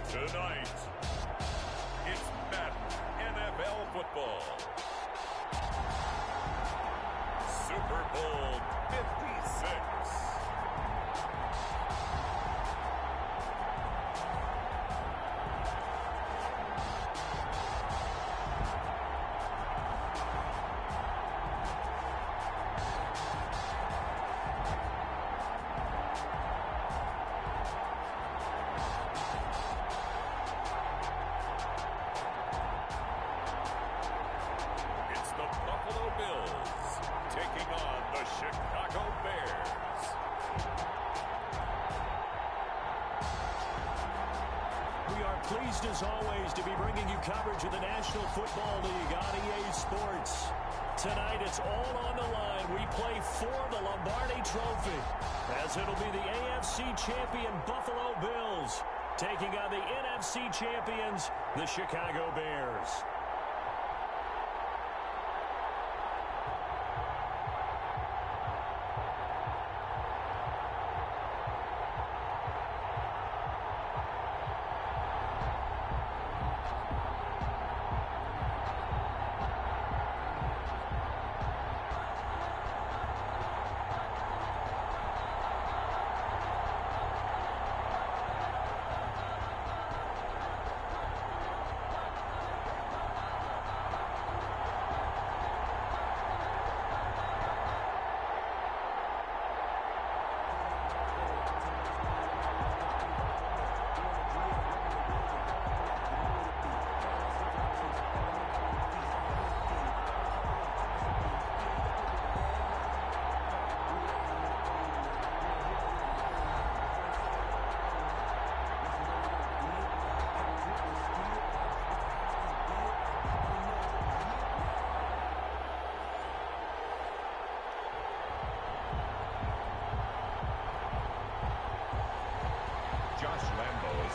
Tonight, it's Madden NFL football. Super Bowl 56. Pleased as always to be bringing you coverage of the National Football League on EA Sports. Tonight it's all on the line. We play for the Lombardi Trophy, as it'll be the AFC champion Buffalo Bills taking on the NFC champions, the Chicago Bears.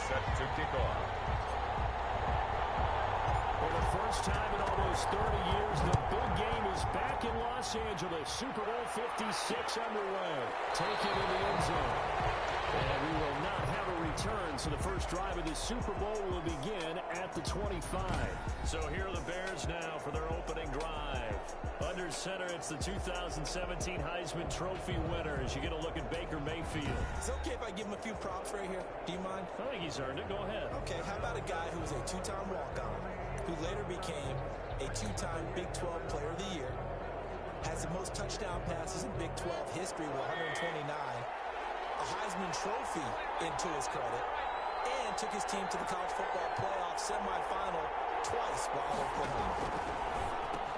Set to kick off. For the first time in almost 30 years, the big game is back in Los Angeles. Super Bowl 56 underway. Taken in the end zone. And we will not have a return, so the first drive of the Super Bowl will begin at the 25. So here are the Bears now for their opening drive. Under center, it's the 2017 Heisman Trophy winner as you get a look at Baker Mayfield. Is it okay if I give him a few props right here? Do you mind? I think he's earned it. Go ahead. Okay, how about a guy who was a two-time walk-on, who later became a two-time Big 12 Player of the Year, has the most touchdown passes in Big 12 history with 129, a Heisman Trophy into his credit, and took his team to the college football playoff semifinal twice while they played.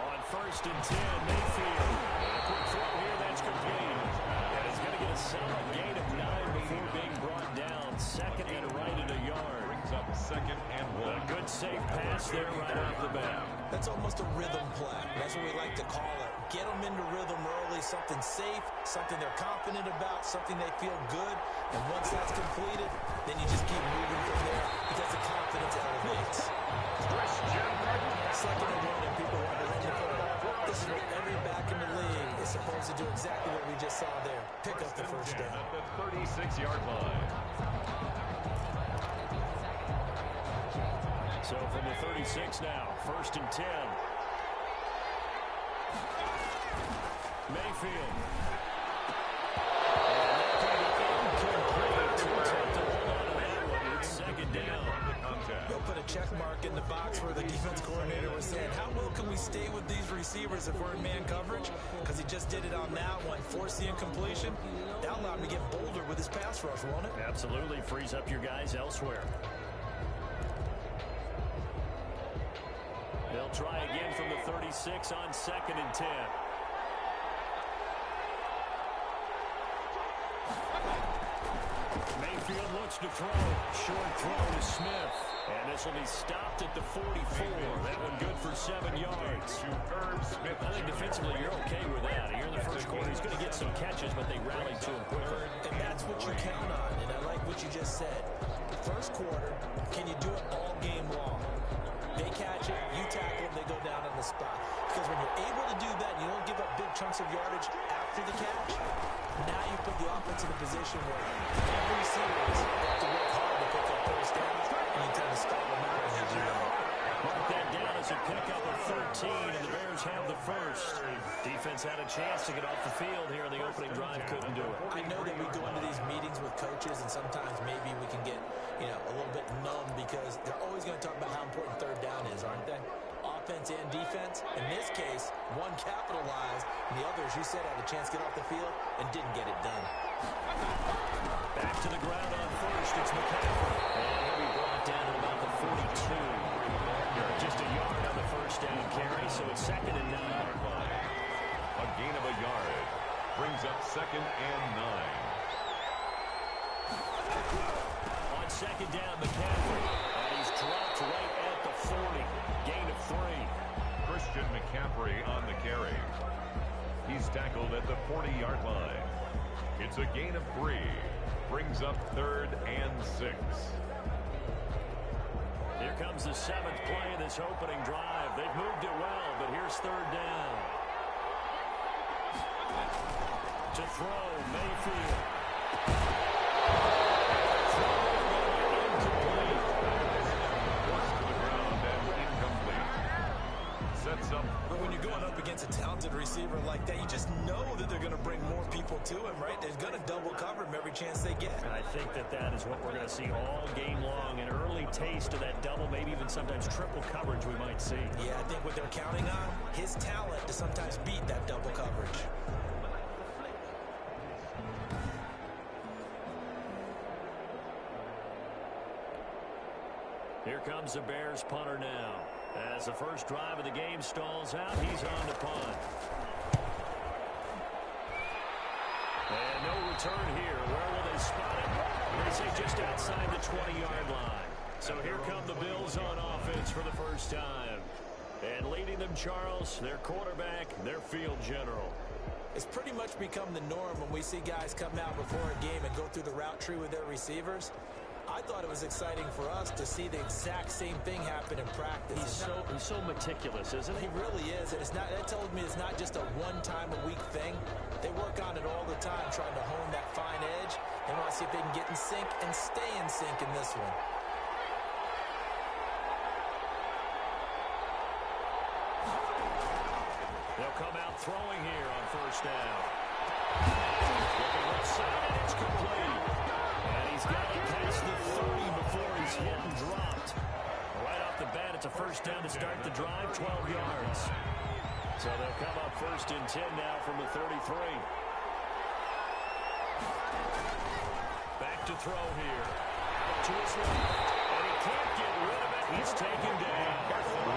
On 1st and 10, Mayfield. A quick throw here, that's complete. And he's going to get a solid gain of 9 before being brought down. Second and right at a yard. Brings up 2nd and 1. A good safe pass there right off the bat. That's almost a rhythm play. That's what we like to call it. Get them into rhythm early, something safe, something they're confident about, something they feel good. And once that's completed, then you just keep moving from there because the confidence elevates. Second and 1, and people want to run the football. This is what every back in the league is supposed to do, exactly what we just saw there. Pick up the first down. At the 36-yard line. So from the 36 now, 1st and 10. Mayfield. It's 2nd down. They'll put a check mark in the box where the defense coordinator was saying, how well can we stay with these receivers if we're in man coverage? Because he just did it on that one, forced the incompletion. That allowed him to get bolder with his pass rush, won't it? Absolutely, frees up your guys elsewhere. They'll try again from the 36 on 2nd and 10. Mayfield looks to throw. Short throw to Smith. And this will be stopped at the 44. That one good for 7 yards. I think defensively you're okay with that. Here in the first quarter, he's going to get some catches, but they rallied to him quickly. And that's what you count on, and I like what you just said. First quarter, can you do it all game long? They catch it, you tackle them, they go down on the spot. Because when you're able to do that, you don't give up big chunks of yardage after the catch. Now you put the offense in a position where every series they have to work hard to pick up first down, and you offense had a chance to get off the field here in the opening drive, couldn't do it. I know that we go into these meetings with coaches, and sometimes maybe we can get, a little bit numb because they're always going to talk about how important third down is, aren't they? Offense and defense. In this case, one capitalized, and the other, as you said, had a chance to get off the field and didn't get it done. Back to the ground on first. It's McCaffrey. And he'll be brought down to about the 42. Just a yard on the first down carry, so it's 2nd and 9. A gain of a yard brings up 2nd and 9. On 2nd down, McCaffrey. And he's dropped right at the 40. Gain of 3. Christian McCaffrey on the carry. He's tackled at the 40-yard line. It's a gain of 3. Brings up 3rd and 6. Here comes the 7th play of this opening drive. They've moved it well, but here's 3rd down. To throw, Mayfield. Incomplete. Forced to the ground and incomplete. Sets up. But when you're going up against a talented receiver like that, you just know that they're going to bring more people to him, right? They're going to double cover him every chance they get. And I think that is what we're going to see all game long. An early taste of that double, maybe even sometimes triple coverage we might see. Yeah, I think what they're counting on, his talent to sometimes beat that double coverage. Here comes the Bears punter now. As the first drive of the game stalls out, he's on to punt. And no return here. Where will they spot it? They say just outside the 20-yard line. So here come the Bills on offense for the first time. And leading them, Charles, their quarterback, their field general. It's pretty much become the norm when we see guys come out before a game and go through the route tree with their receivers. I thought it was exciting for us to see the exact same thing happen in practice. He's so meticulous, isn't he? He really is, and that told me it's not just a one-time-a-week thing. They work on it all the time, trying to hone that fine edge. They want to see if they can get in sync and stay in sync in this one. They'll come out throwing here on first down. Looking left side, and it's complete. And he's got it past the 30 before he's hit and dropped. Right off the bat, it's a first down to start the drive, 12 yards. So they'll come up 1st and 10 now from the 33. Back to throw here. To his left. And he can't get rid of it. He's taken down.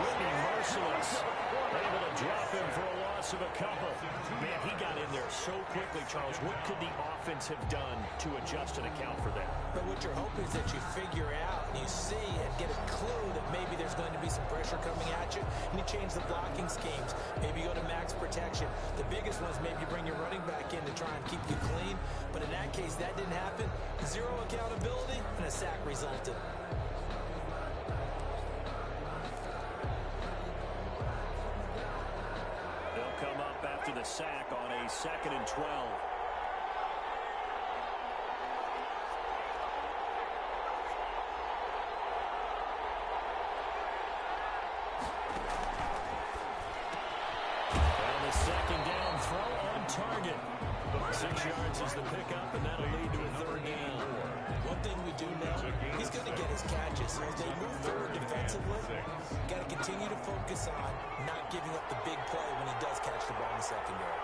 Whitney merciless. Able to drop him for a loss of a couple. Man, he got in there so quickly, Charles. What could the offense have done to adjust and account for that? But what you're hoping is that you figure out and you see and get a clue that maybe there's going to be some pressure coming at you, and you change the blocking schemes. Maybe you go to max protection. The biggest one is maybe you bring your running back in to try and keep you clean. But in that case, that didn't happen. Zero accountability, and a sack resulted. Come up after the sack on a 2nd and 12. And the 2nd down throw on target. 6 yards is the pickup, and that'll lead to a 3rd down. One thing we do know, he's going to get his catches. So as they move forward defensively, got to continue to focus on not giving up the big play when he does catch the ball in the secondary.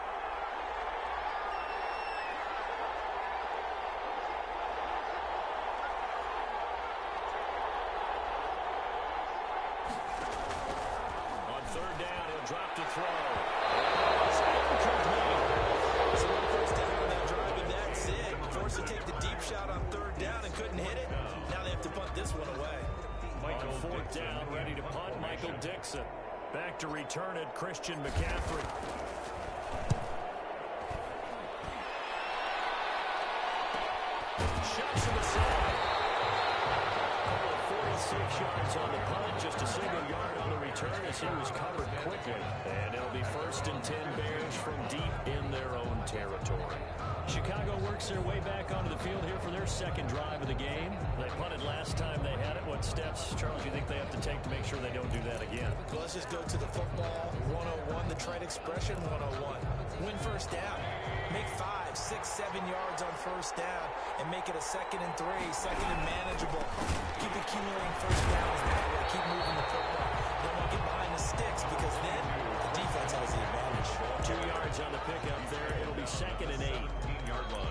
On 3rd down, he'll drop to throw. So one first down on that drive, and that's it. Forced to take the deep shot on 3rd down and couldn't hit it. Now they have to punt this one away. On 4th down, ready to punt, Michael Dixon. Back to return it, Christian McCaffrey. Shots in the side. 46 yards on the punt, just a single yard on the return as he was covered quickly. And it'll be 1st and 10 Bears from deep in their own territory. Chicago works their way back onto the field here for their 2nd drive of the game. They punted last time they had it. What steps shots, Charles, you think they have to take to make sure they don't do that again? Well, let's just go to the football 101, the trade expression 101. Win first down. Make 5, 6, 7 yards on first down and make it a 2nd and 3, 2nd and manageable. Keep accumulating first downs that way. Keep moving the football. Don't want to get behind the sticks because then the defense has the advantage. 2 yards on the pickup there. It'll be 2nd and 8.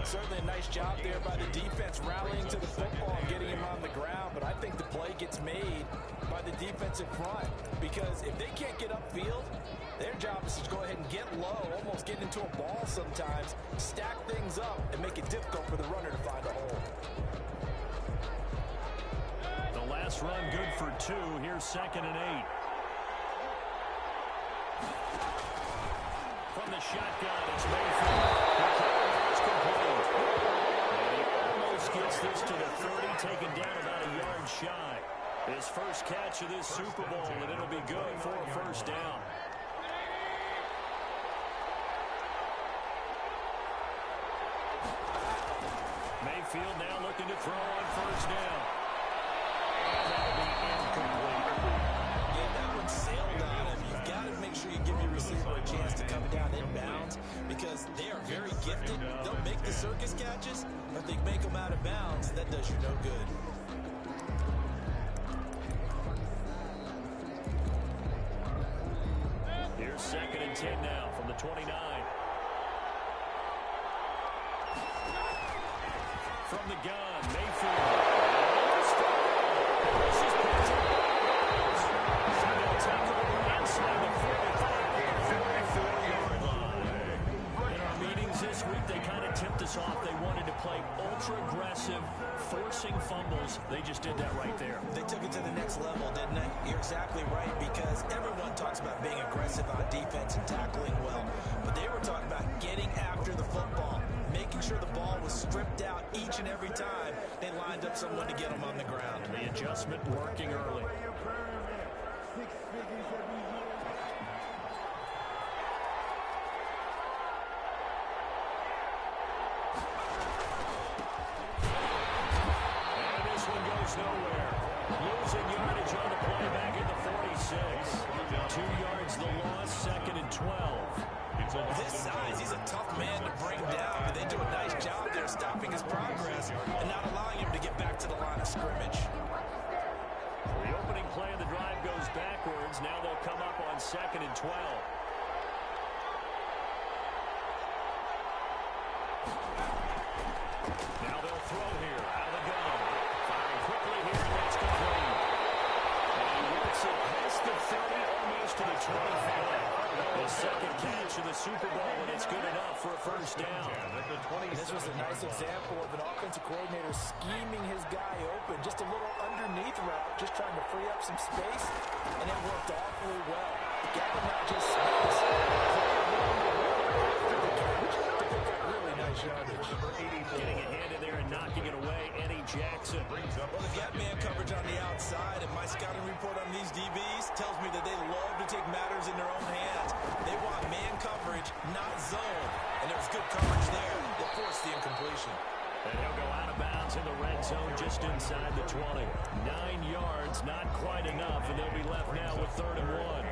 Certainly a nice job there by the defense rallying to the football and getting him on the ground, but I think the play gets made by the defensive front because if they can't get upfield, their job is to go ahead and get low, almost get into a ball sometimes, stack things up, and make it difficult for the runner to find a hole. The last run good for 2. Here's 2nd and 8. From the shotgun, it's Mayfield. It's complete. And he almost gets this to the 30, taken down about a yard shy. His first catch of this Super Bowl, and it'll be good for a first down. Mayfield now looking to throw on first down. And that'll be incomplete. Yeah, that one sailed on him. You've got to make sure you give your receiver a chance to come down inbounds because they are very gifted. They'll make the circus catches, but if they make them out of bounds, that does you no good. Here's 2nd and 10 now from the 29. From the gun, Mayfield. This is picked up. They'll tackle inside the 44-yard line. In our meetings this week, they kind of tipped us off. They wanted to play ultra-aggressive, forcing fumbles. They just did that right there. They took it to the next level, didn't they? You're exactly right because everyone talks about being aggressive on defense and tackling well. But they were talking about getting after the football, making sure the ball was stripped out each and every time they lined up someone to get them on the ground. And the adjustment working early. And this one goes nowhere. Losing yardage on the play back at the 46. 2 yards the loss, 2nd and 12. This size, he's a tough man to bring down, but they do a nice job there stopping his progress and not allowing him to get back to the line of scrimmage. The opening play of the drive goes backwards. Now they'll come up on 2nd and 12. Now they'll throw here out of the gun. Firing quickly here, and that's complete. And he works it past the 30, almost to the 25. His 2nd catch of the Super Bowl, and it's good enough for a first down. This was a nice example of an offensive coordinator scheming his guy open. Just a little underneath route, just trying to free up some space, and it worked awfully well. Got him not just space, really nice yardage. Getting a hand in there and knocking it away, Eddie Jackson. Well, they've got man coverage on the outside, and my scouting report on these DBs tells me that they love to take matters in their own hands. They want man coverage, not zone. And there was good coverage there that forced the incompletion. And he'll go out of bounds in the red zone just inside the 20. 9 yards, not quite enough, and they'll be left now with 3rd and 1.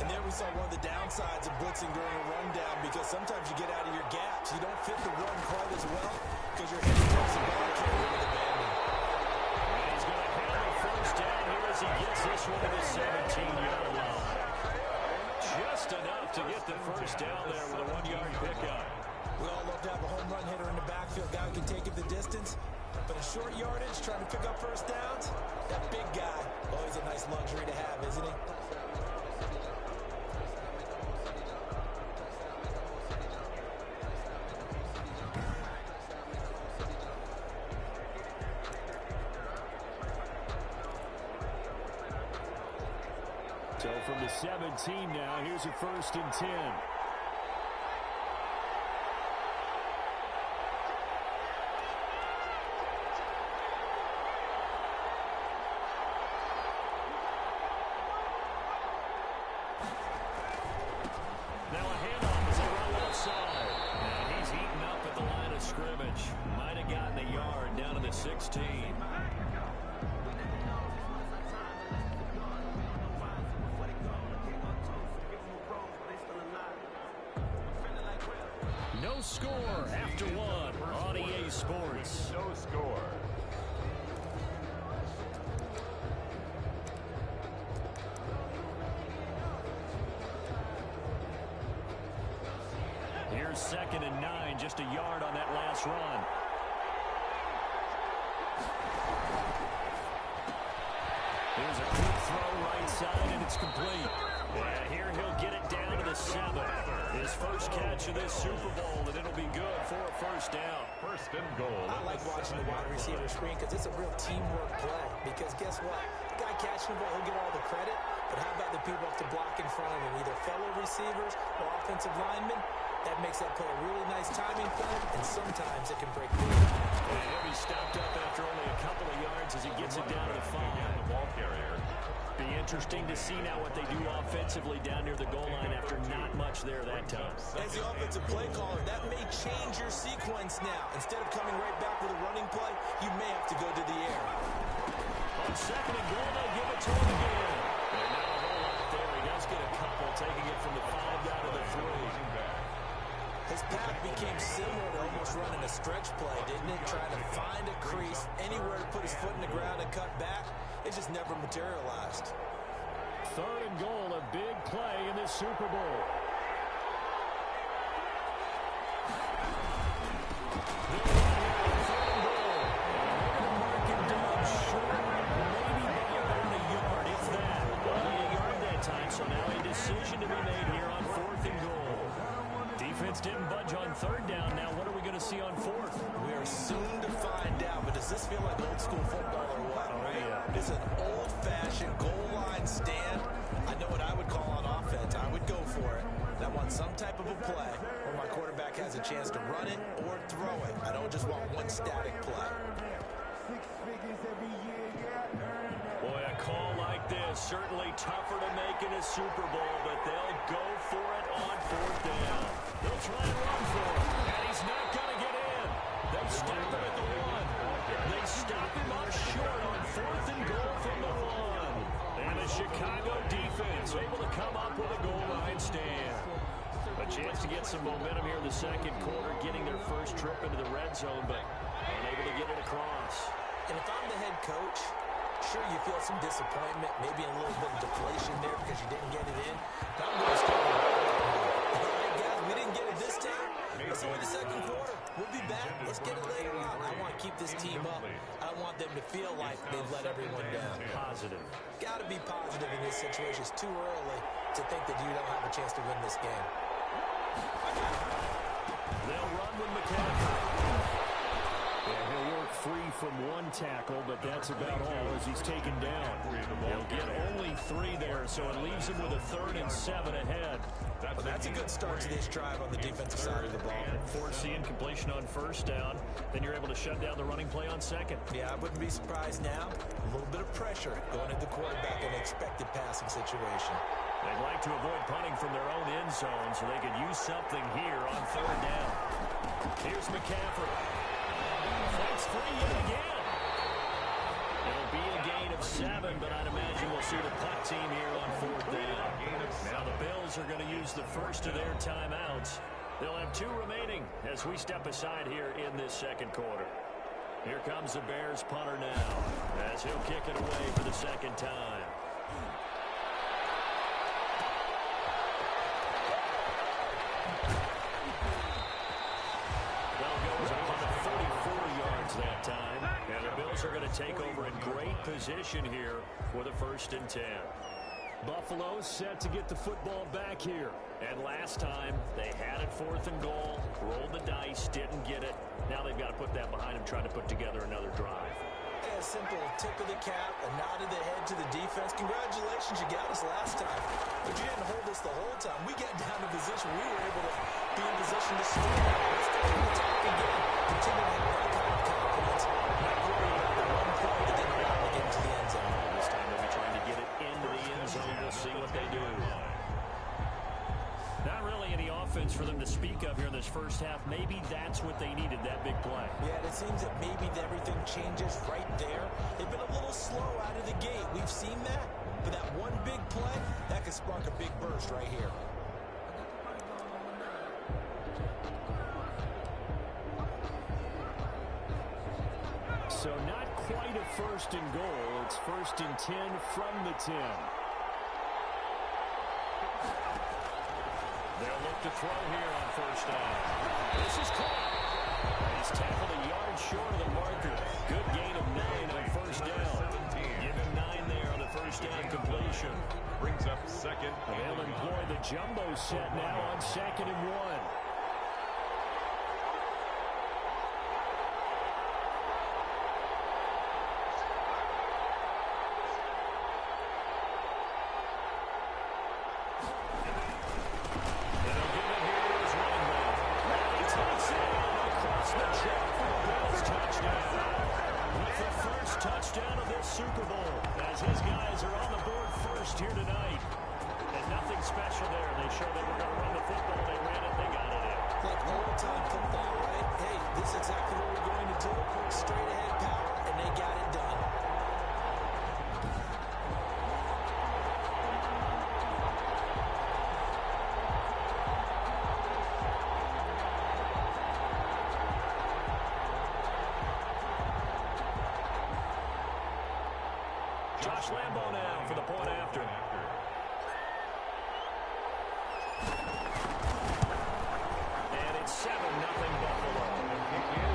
And there we saw one of the downsides of blitzing during a rundown because sometimes you get out of your gaps. You don't fit the run quite as well because you're heading towards the ball carrier with abandon. And he's going to handle first down here as he gets this one to the 17-yard line. Just enough to get the first down there with a 1-yard pickup. We all love to have a home run hitter in the backfield, guy who can take it the distance. But a short yardage, trying to pick up first downs, that big guy, always a nice luxury to have, isn't he? So from the 17 now, here's a 1st and 10. Now a handoff as they roll outside. And he's eaten up at the line of scrimmage. Might have gotten a yard down to the 16. score after one on EA Sports. No score. Here's 2nd and 9, just a yard on that last run. Here's a quick throw right side, and it's complete. Yeah, here he'll get it down to the 7. His first catch of this Super Bowl, and it'll be good for a first down. First and goal. I like watching the wide receiver screen because it's a real teamwork play. Because guess what? The guy catching the ball, he'll get all the credit. But how about the people have to block in front of him, either fellow receivers or offensive linemen? That makes that play a really nice timing play, and sometimes it can break through. And he'll be stopped up after only a couple of yards as he gets it down to the 5. The ball carrier. Be interesting to see now what they do offensively down near the goal line after not much there that time. As the offensive play caller, that may change your sequence now. Instead of coming right back with a running play, you may have to go to the air. On 2nd and goal, they'll give it to him again. And not a whole lot there. He does get a couple, taking it from the 5 down to the 3. His path became similar to almost running a stretch play, didn't it? Trying to find a crease, anywhere to put his foot in the ground and cut back. It just never materialized. 3rd and goal, a big play in this Super Bowl. So now a decision to be made here on 4th and goal. Defense didn't budge on 3rd down. Now what are we going to see on 4th? We are soon to find out, but does this feel like old school football or what? Oh, yeah. It's an old-fashioned goal line stand. I know what I would call on offense. I would go for it. And I want some type of a play where my quarterback has a chance to run it or throw it. I don't just want one static play. Boy, a call like this, certainly tougher to make in a Super Bowl, but they'll go for it on 4th down. They'll try and run for it, and he's not going to get in. They stop him at the 1. They stop him up short on 4th and goal from the 1. And the Chicago defense able to come up with a goal line stand. A chance to get some momentum here in the 2nd quarter, getting their first trip into the red zone, but unable to get it across. And if I'm the head coach, sure, you feel some disappointment, maybe a little bit of deflation there because you didn't get it in. But I'm going to start with all right, guys, we didn't get it this time. It's only the 2nd quarter. We'll be back. Let's get it later on. I want to keep this team up. I don't want them to feel like they've let everyone down. Positive. Got to be positive in this situation. It's too early to think that you don't have a chance to win this game. They'll run with McCaffrey. Yeah, he'll work free from one tackle, but that's about all as he's taken down. He'll get only 3 there, so it leaves him with a 3rd and 7 ahead. Well, that's a good start to this drive on the defensive side of the ball. Foreseeing completion on 1st down, then you're able to shut down the running play on 2nd. Yeah, I wouldn't be surprised now. A little bit of pressure going at the quarterback in an expected passing situation. They'd like to avoid punting from their own end zone so they could use something here on 3rd down. Here's McCaffrey. Fights free yet again. It'll be a gain of 7, but I'd imagine we'll see the punt team here on 4th down. Now the Bills are going to use the first of their timeouts. They'll have 2 remaining as we step aside here in this 2nd quarter. Here comes the Bears punter now as he'll kick it away for the 2nd time. That time, and the Bills are going to take over in great position here for the 1st and 10. Buffalo set to get the football back here, and last time they had it 4th and goal, rolled the dice, didn't get it. Now they've got to put that behind them, trying to put together another drive. A simple tip of the cap, a nod of the head to the defense. Congratulations, you got us last time, but you didn't hold us the whole time. We got down to position. We were able to be in position to score. Let's go to the top again. Continue to have that kind of confidence. Not worry about the one play that didn't allow to get into the end zone. This time they'll be trying to get it into the end zone. We'll see what they do. Not really any offense for them to speak of here in this first half. Maybe that's what they needed, that big play. Yeah, it seems that maybe everything changes right there. They've been a little slow out of the gate. We've seen that. But that one big play, that could spark a big burst right here. first and goal. It's 1st and 10 from the 10. They'll look to throw here on 1st down. This is caught. He's tackled a yard short of the marker. Good gain of 9 on 1st down. Give him 9 there on the 1st down completion. Brings up 2nd. They'll employ the jumbo set now on 2nd and 1. Super Bowl as his guys are on the board first here tonight. And nothing special there. They showed they were going to run the football. They ran it. They got it in. Like old-time football, right? Hey, this is exactly what we're going to do. Straight ahead power, and they got it done. Josh Lambo now for the point after. And it's 7-0 Buffalo.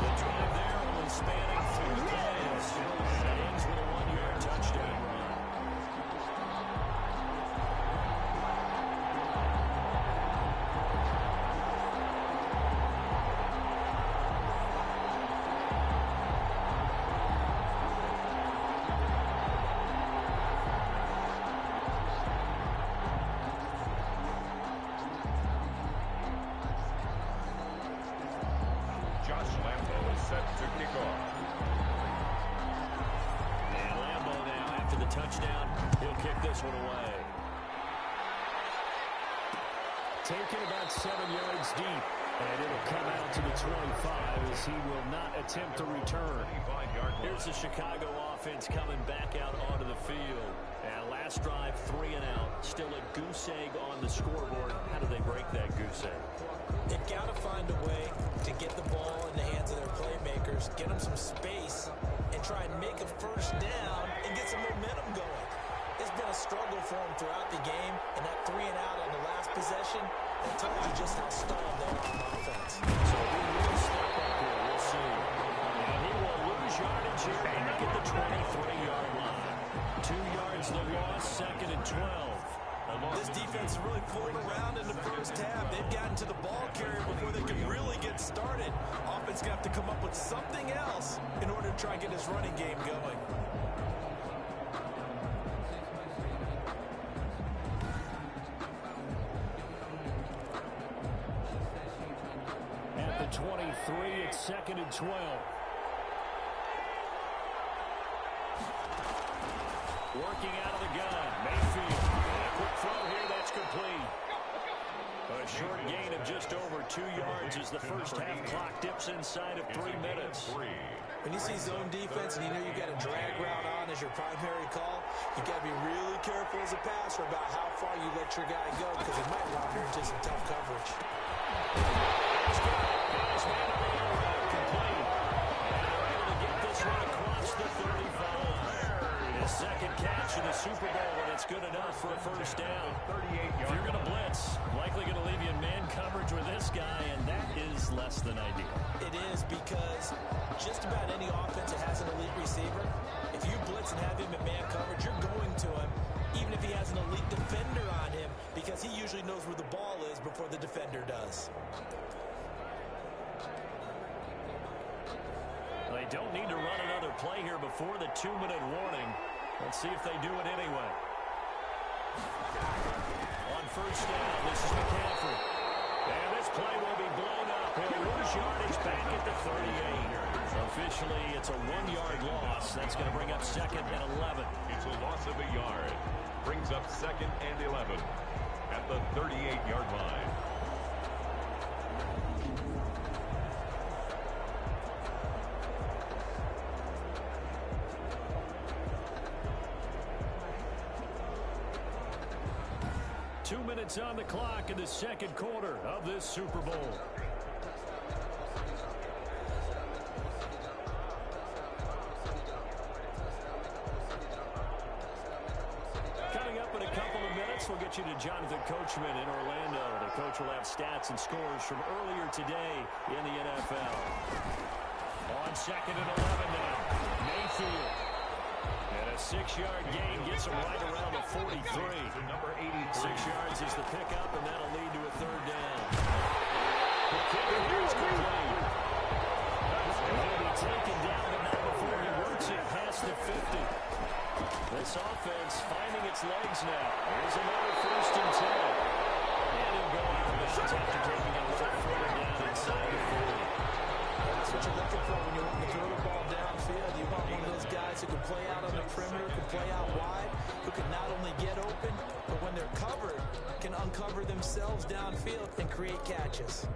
The drive there only spanning 3 plays. That ends with a 1-yard touchdown run. Josh Lambo is set to kick off. And Lambo now, after the touchdown, he'll kick this one away. Taken about 7 yards deep. And it'll come out to the 25 as he will not attempt to return. Here's the Chicago offense coming back out onto the field. And last drive, 3 and out. Still a goose egg on the scoreboard. How do they break that goose egg? They've got to find a way to get the ball in the hands of their playmakers, get them some space, and try and make a 1st down and get some momentum going. It's been a struggle for them throughout the game, and that 3 and out on the last possession, that tells you just how stalled they are on offense. So he will step up here. We'll see. And he will lose yardage here back at the 23-yard line. 2 yards the loss, 2nd and 12. This defense is really pulling around in the first half. They've gotten to the ball carrier before they can really get started. Offense going to have to come up with something else in order to try and get his running game going. At the 23, it's 2nd and 12. Working out of the gun, Mayfield. And a quick throw here, that's complete. A short gain of just over 2 yards as the first half clock dips inside of 3 minutes. When you see zone defense and you know you got a drag route on as your primary call, you got to be really careful as a passer about how far you let your guy go because he might wander into some tough coverage. Complete. And they're able to get this one across the 35. His second catch in the Super Bowl, and it's good enough for a 1st down. If you're going to blitz, likely going to leave you in man coverage with this guy, and that is less than ideal. It is because just about any offense that has an elite receiver, if you blitz and have him in man coverage, you're going to him, even if he has an elite defender on him, because he usually knows where the ball is before the defender does. They don't need to run another play here before the 2-minute warning. Let's see if they do it anyway. On 1st down, this is McCaffrey. And this play will be blown up. He'll lose yardage back at the 38. Officially, it's a 1-yard loss. That's going to bring up 2nd and 11. It's a loss of a yard. Brings up 2nd and 11 at the 38-yard line. Two minutes on the clock in the second quarter of this Super Bowl. Next, we'll get you to Jonathan Coachman in Orlando. The coach will have stats and scores from earlier today in the NFL. On 2nd and 11 now, Mayfield. And a 6-yard gain gets him right around the 43. Number 83. 6 yards is the pickup, and that'll lead to a 3rd down. The kick is complete. And he'll be taken down, but not before he works it past the 50. This offense finding its legs now. Here's another 1st and 10. And he'll go out of bounds after taking it a little further down inside the 40. That's what you're looking for when you want to throw the ball downfield. You want one of those guys who can play out on the perimeter, can play out wide, who can not only get open, but when they're covered, can uncover themselves downfield and create catches.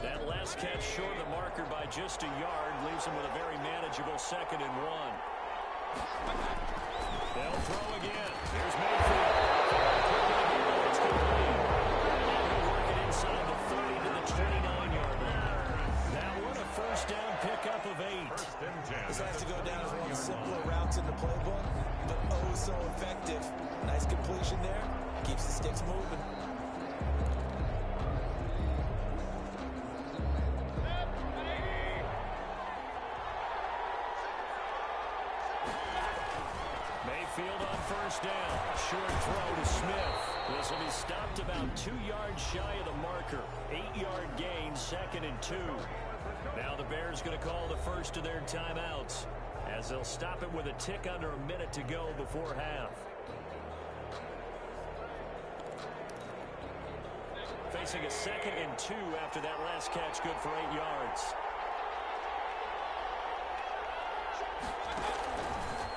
That last catch short of the marker by just a yard leaves him with a very manageable 2nd and 1. They'll throw again. Here's Mayfield. It's complete. And he'll work it inside the 30 to the 29-yard line. That one a 1st down pickup of 8. This has to go down as one of the simpler routes in the playbook, but oh so effective. Nice completion there. Keeps the sticks moving. Mayfield on 1st down. Short throw to Smith. This will be stopped about 2 yards shy of the marker. 8-yard gain, 2nd and 2. Now the Bears going to call the first of their timeouts as they'll stop it with a tick under a minute to go before half. Facing a 2nd and 2 after that last catch, good for 8 yards.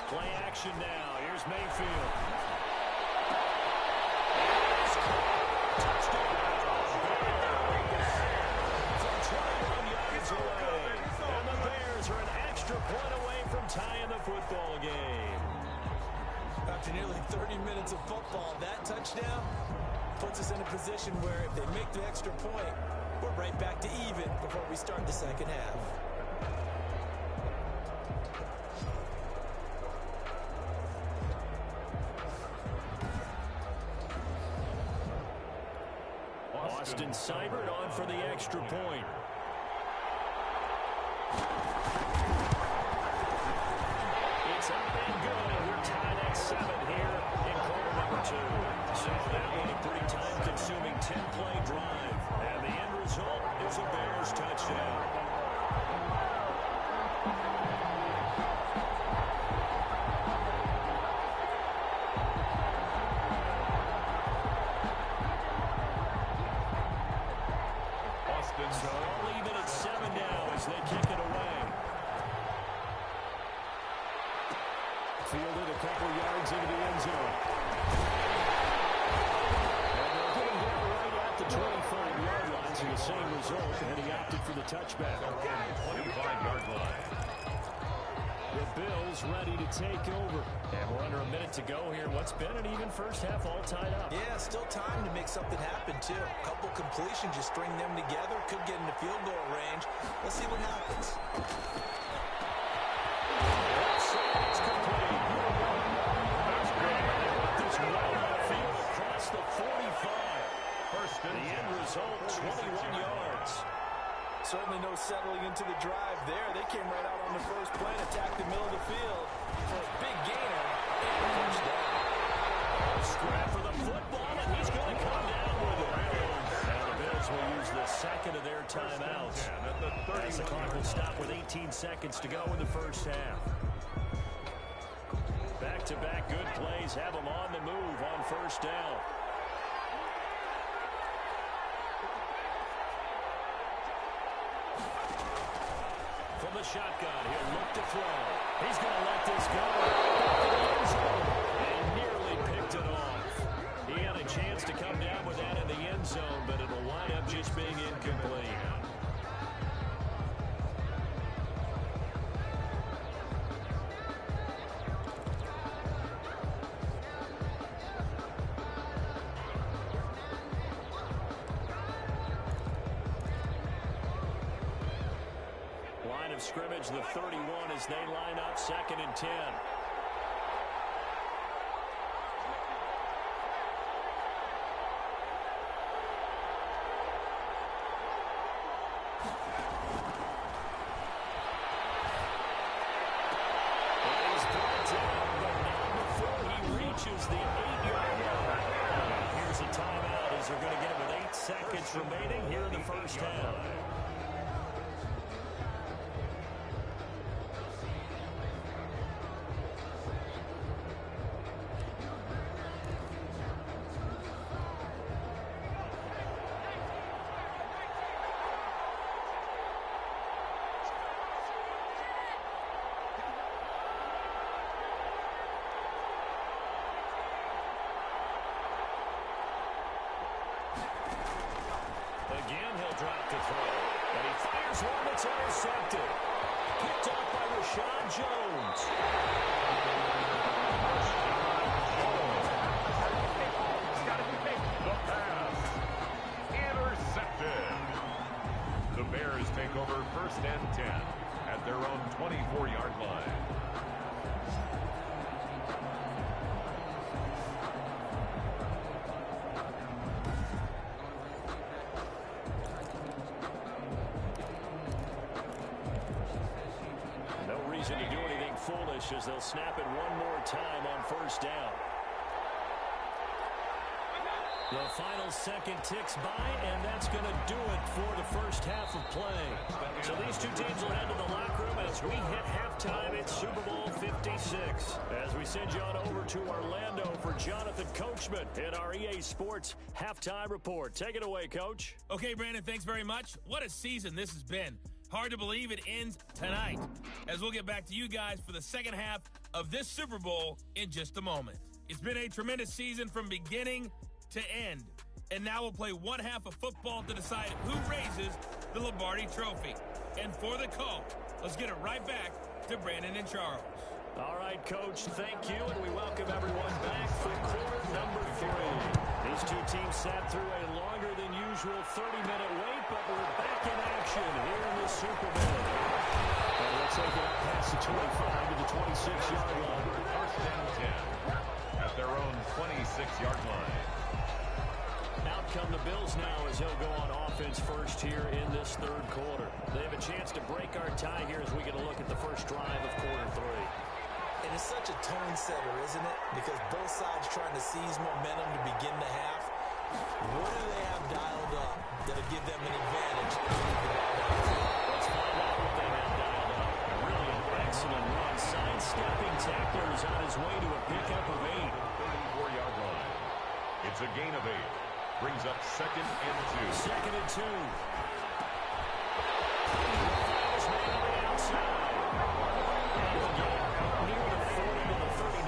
Play action now. Here's Mayfield. Touchdown. From 21 yards away. And the Bears are an extra point away from tying the football game. After nearly 30 minutes of football, that touchdown puts us in a position where if they make the extra point, we're right back to even before we start the 2nd half. Austin Seibert on for the extra point. It's up and good. We're tied at 7 here in quarter number 2. So that was a pretty time-consuming 10-play drive. And the end result is a Bears touchdown. So all even at 7 now as they kick it away. Fielded a couple yards into the end zone. And they're getting down right at the 25-yard line, so the same result, and he opted for the touchback. 25-yard line. The Bills ready to take over. And we're under a minute to go here. What's been an even first half all tied up? Yeah, still time to make something happen, too. A couple completions, you string them together, could get into field goal range. Let's see what happens. It's complete. That's great. This well outfield across the 45. The end result, 21 yards. Certainly no settling into the drive there. They came right out on the first play and attacked the middle of the field for a big gainer and a first down. Scrap for the football, and he's going to come down with it. And the Bills will use the 2nd of their timeouts. As the clock will stop with 18 seconds to go in the first half. Back-to-back good plays have them on the move on 1st down. From the shotgun, he'll look to throw. He's going to let this go. And nearly picked it off. He had a chance to come down with that in the end zone, but it'll wind up just being incomplete. Line of scrimmage, the 31 as they line up 2nd and 10. minutes remaining here in the first half. Again, he'll drop to throw. And he fires one that's intercepted. Picked off by Rashad Jones. The pass. Intercepted. The Bears take over 1st and 10 at their own 24-yard line. To do anything foolish as they'll snap it one more time on 1st down. The final second ticks by, and that's going to do it for the first half of play. So these two teams will head to the locker room as we hit halftime at Super Bowl 56. As we send you on over to Orlando for Jonathan Coachman in our EA Sports Halftime Report. Take it away, Coach. Okay, Brandon, thanks very much. What a season this has been. Hard to believe it ends tonight, as we'll get back to you guys for the second half of this Super Bowl in just a moment. It's been a tremendous season from beginning to end, and now we'll play one half of football to decide who raises the Lombardi Trophy. And for the call, let's get it right back to Brandon and Charles. All right, Coach, thank you, and we welcome everyone back for quarter number 3. These two teams sat through a longer than usual 30-minute wait, but we're back in action here in the Super Bowl. And let's take it up past the 25 to the 26-yard line. 1st and 10 at their own 26-yard line. Out come the Bills now as he'll go on offense first here in this 3rd quarter. They have a chance to break our tie here as we get a look at the first drive of quarter 3. And it's such a tone setter, isn't it? Because both sides trying to seize momentum to begin the half. What do they have dialed up that'll give them an advantage? Let's find out what they have dialed up. Really an excellent run. Sidestepping tacklers on his way to a pickup of 8. 34-yard line. It's a gain of 8. Brings up 2nd and 2. 2nd and 2. Fires man on the outside. And again, near the 40 to the 39.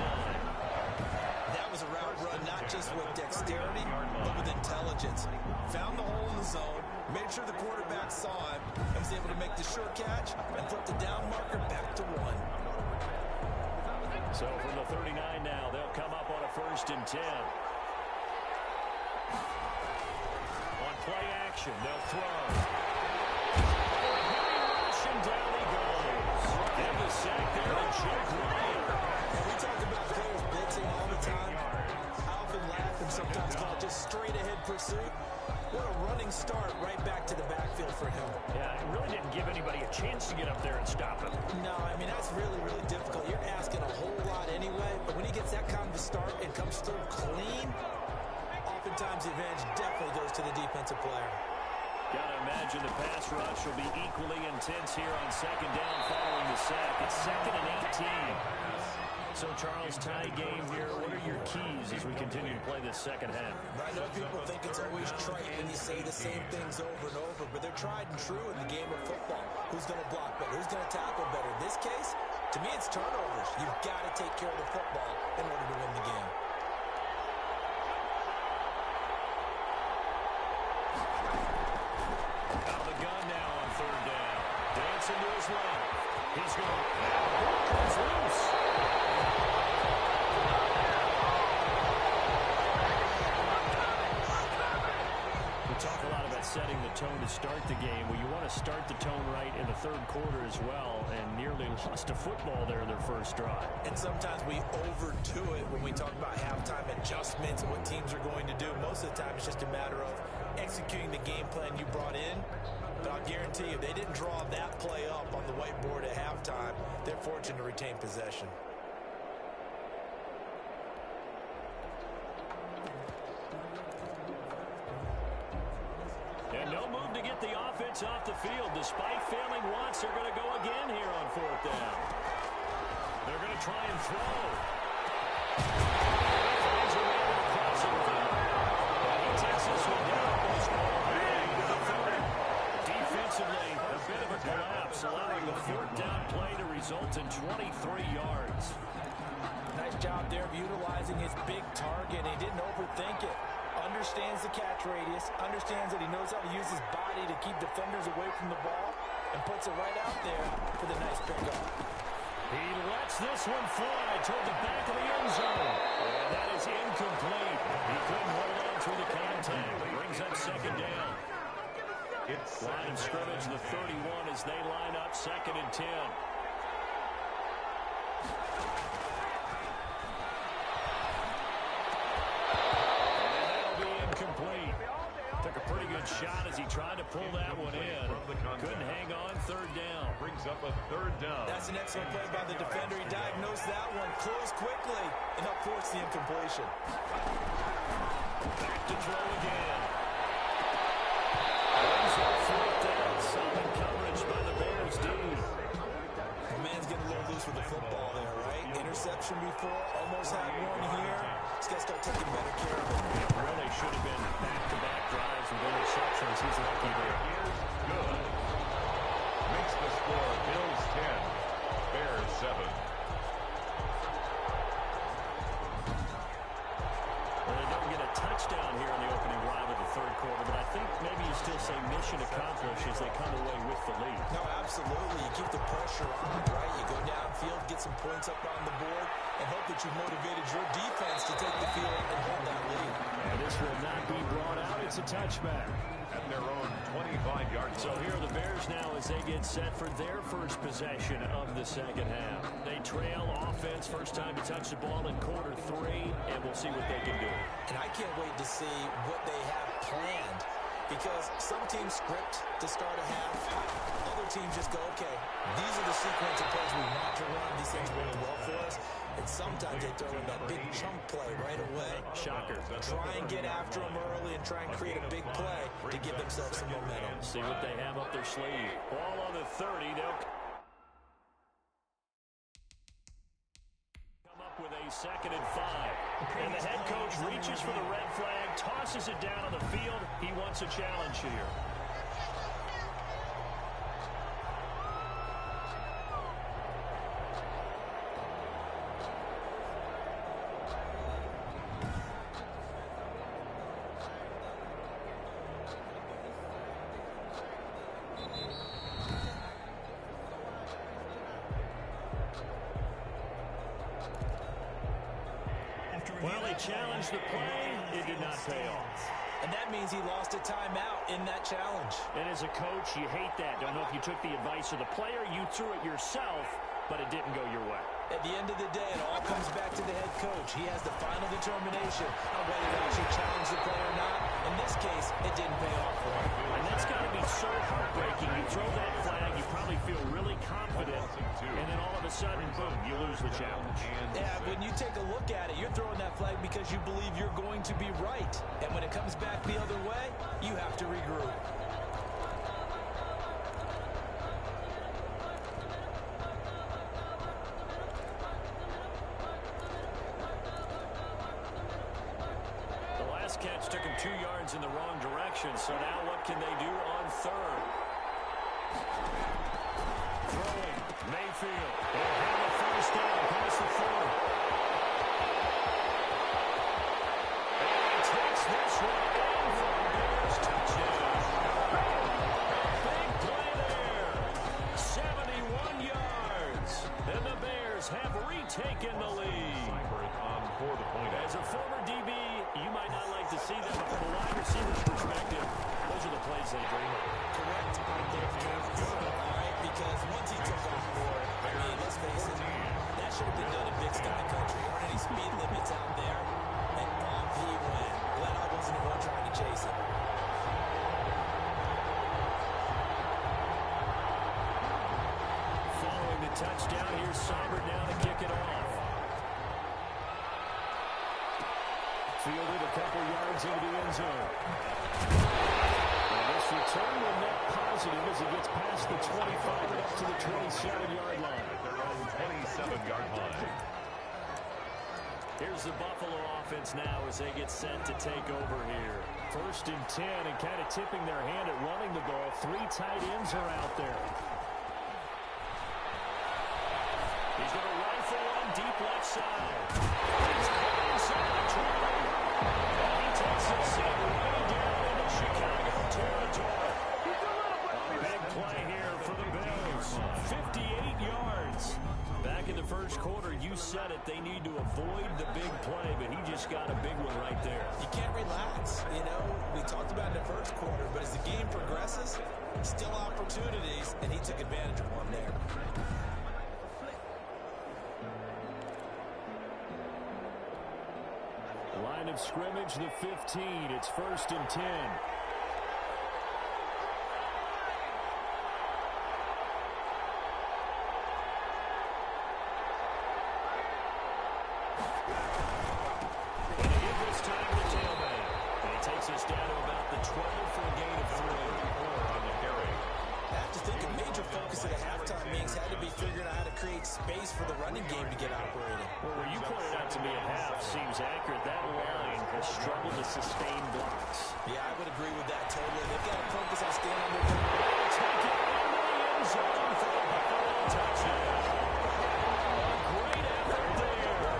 That was a route run not just with dexterity, but with intelligence. Found the hole in the zone, made sure the quarterback saw him, and was able to make the sure catch and flip the down marker back to 1. So from the 39 now, they'll come up on a 1st and 10. On play action, they'll throw. Rushing down he goes. And the sack there to Jake Ryan. And we talk about players blitzing all the time. I often laugh and sometimes call it just straight ahead pursuit. What a running start right back to the backfield for him. Yeah, it really didn't give anybody a chance to get up there and stop him. No, I mean, that's really, really difficult. You're asking a whole lot anyway, but when he gets that kind of a start and comes through clean, oftentimes the advantage definitely goes to the defensive player. Gotta imagine the pass rush will be equally intense here on 2nd down following the sack. It's 2nd and 18. So, Charles, tie game here. What are your keys as we continue to play this second half? I know people think it's always trite when you say the same things over and over, but they're tried and true in the game of football. Who's going to block better? Who's going to tackle better? In this case, to me, it's turnovers. You've got to take care of the football in order to win the game. Out of the gun now on 3rd down. Dancing to his left. He's going to comes loose. We talk a lot about setting the tone to start the game. Well, you want to start the tone right in the 3rd quarter as well, and nearly lost a football there in their first drive. And sometimes we overdo it when we talk about halftime adjustments and what teams are going to do. Most of the time, it's just a matter of executing the game plan you brought in. But I'll guarantee you, they didn't draw that play up on the whiteboard at halftime. They're fortunate to retain possession. get the offense off the field. Despite failing once, they're going to go again here on 4th down. They're going to try and throw. He takes this one down. Defensively, a bit of a collapse, allowing the 4th down play to result in 23 yards. Nice job there of utilizing his big target. He didn't overthink it. Understands the catch radius, understands that he knows how to use his body to keep defenders away from the ball, and puts it right out there for the nice pickup. He lets this one fly toward the back of the end zone. And that is incomplete. He couldn't hold on through the contact. Brings up 2nd down. Line of scrimmage, the 31 as they line up 2nd and 10. Took a pretty good shot as he tried to pull that one in. Couldn't hang on. 3rd down. Brings up a 3rd down. That's an excellent play by the defender. He diagnosed that one, closed quickly, and helped force the incompletion. Back to throw again. Brings up 4th down. Solid coverage by the Bears D. The man's getting a little loose with the football there, right? Interception before, almost had one here. He's got to start taking better care of it. It really should have been back-to-back drives with interceptions. He's lucky there. Good. Makes the score Bills 10, Bears 7. Well, they don't get a touchdown here in the opening drive of the 3rd quarter, but I think maybe you still say mission accomplished as they come away with the lead. No, absolutely. You keep the pressure on, right? You go downfield, get some points up on the board, and hope that you've motivated your defense to take the field and hold that lead. And this will not be brought out. It's a touchback. At their own 25-yard line. So here are the Bears now as they get set for their first possession of the 2nd half. They trail offense, first time to touch the ball in quarter 3, and we'll see what they can do. And I can't wait to see what they have planned, because some teams script to start a half. Other teams just go, okay, these are the sequence of plays we want to run. These things work well for us. And sometimes they throw in that big chunk play right away. Shocker. Try and get after them early and try and create a big play to give themselves some momentum. See what they have up their sleeve. Ball on the 30. They'll come up with a 2nd and 5. And the head coach reaches for the red flag, tosses it down on the field. He wants a challenge here. Well, they challenged the play. It did not pay off. And that means he lost a timeout in that challenge. And as a coach, you hate that. Don't know if you took the advice of the player. You threw it yourself, but it didn't go your way. At the end of the day, it all comes back to the head coach. He has the final determination on whether to actually challenge the play or not. In this case, it didn't pay off for him. And that's got to be so heartbreaking. You throw that flag, you probably feel really confident, and then all of a sudden, boom, you lose the challenge. Yeah, when you take a look at it, you're throwing that flag because you believe you're going to be right. And when it comes back the other way, you have to regroup. The last catch took him 2 yards in the wrong direction, so now what can they do on 3rd? Throwing, Mayfield. They'll have a first down past the 40. And he takes this one in for a Bears touchdown. Big play there. 71 yards. And the Bears have retaken the lead. As a former DB, you might not like to see that, but from a wide receiver's perspective, those are the plays they dream of. Correct. All right, because once he took off for it, I mean, let's face it, that should have been done in Big Sky Country. There aren't any speed limits out there, and off he went. Glad I wasn't the one trying to chase him. Following the touchdown, here's Seibert now to kick it off. Fielded a couple yards into the end zone. And this This return will net positive as he gets past the 25 and up to the 27-yard line. At their own 27-yard line. Here's the Buffalo offense now as they get set to take over here. 1st and 10, and kind of tipping their hand at running the ball. 3 tight ends are out there. He's going to rifle one deep left side. He's inside the 20. And he takes it set way down into Chicago territory. A big play here for the Bills. 58 yards. Back in the first quarter, you said it, they need to avoid the big play, but he just got a big one right there. You can't relax. You know, we talked about in the first quarter, but as the game progresses, still opportunities, and he took advantage of one there. Line of scrimmage, the 15. It's 1st and 10. Space for the running game to get operating. Well, where you pointed out to me at half seems accurate. That line has struggled to sustain blocks. Yeah, I would agree with that totally. They've got to focus on staying on their feet. Take it into the end zone for a Buffalo touchdown. A great effort there.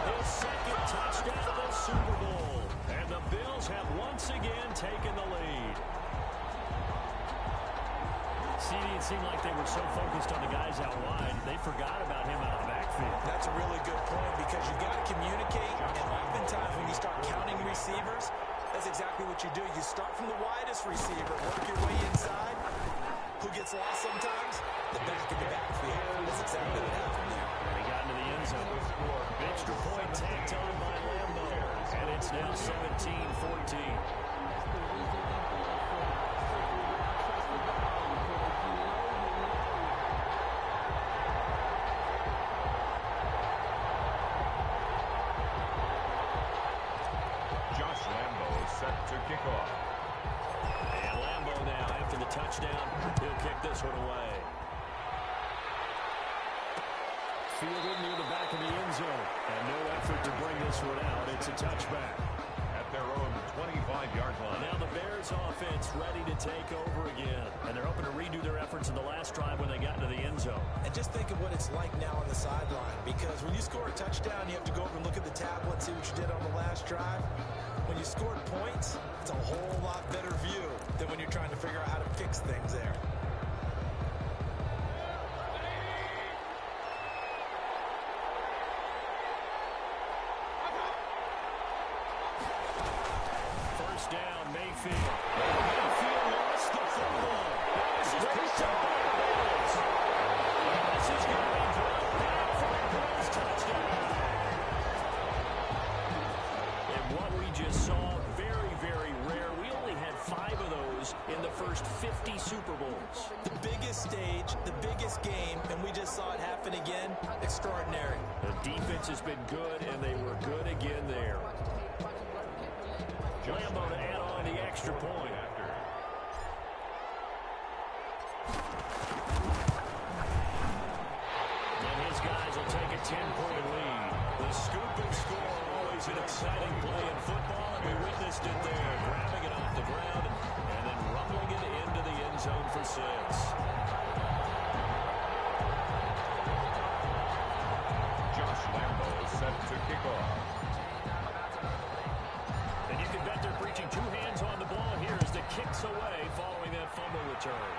His 2nd touchdown of the Super Bowl. And the Bills have once again taken the lead. CD, it seemed like they were so focused on the guys out wide, they forgot about him out of the backfield. That's a really good point because you got to communicate, and oftentimes when you start counting receivers, that's exactly what you do. You start from the widest receiver, work your way inside. Who gets lost sometimes? The back in the backfield. That's exactly what happened there. He got into the end zone. Extra point tacked on by Lambo, and it's now 17-14. Set to kick off. And Lambo now, after the touchdown, he'll kick this one away. Fielded near the back of the end zone. And no effort to bring this one out. It's a touchback. At their own 25-yard line. Now the Bears offense ready to take over again. And they're hoping to redo their efforts in the last drive when they got into the end zone. And just think of what it's like now on the sideline. Because when you score a touchdown, you have to go over and look at the tablet, see what you did on the last drive. When you scored points, it's a whole lot better view than when you're trying to figure out how to fix things there. First down, Mayfield. Mayfield lost the football. This is picked up by the Bills. This is going to be brought down for a Bills touchdown. And what we just saw, very, very rare. We only had 5 of those in the first 50 Super Bowls. The biggest stage, the biggest game, and we just saw it happen again. Extraordinary. The defense has been good, and they were good again there. Lambo to add on the extra point. And his guys will take a 10-point lead. The scoop and score, always an exciting play in football, and we witnessed it there. Grabbing it off the ground and then rumbling it into the end zone for 6. Josh Lambo set to kick off. And you can bet they're preaching 2 hands on the ball here as the kicks away following that fumble return.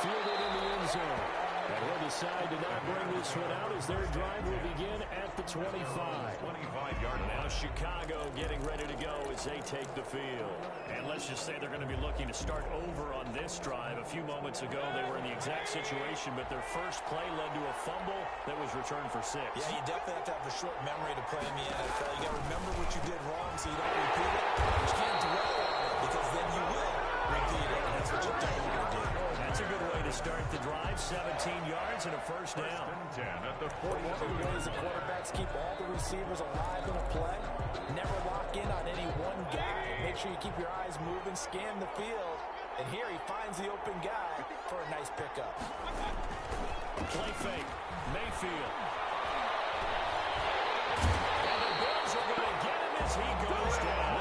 Fielded in the end zone. And he'll decide to not bring this one out as their drive will begin at the 25. 25-yard Now Chicago getting ready to go as they take the field. And let's just say they're going to be looking to start over on this drive. A few moments ago, they were in the exact situation, but their first play led to a fumble that was returned for 6. Yeah, you definitely have to have a short memory to play in the NFL. You got to remember what you did wrong so you don't repeat it. But you can't dwell on it because then you will repeat it, and that's what you don't want to do. That's a good way to start the drive. 17 yards and a first down. 10 at the 42. One of the ways the quarterbacks keep all the receivers alive in a play Never lock in on any one guy. Make sure you keep your eyes moving, scan the field. And here he finds the open guy for a nice pickup. Play fake. Mayfield. And the Bills are going to get him as he goes down.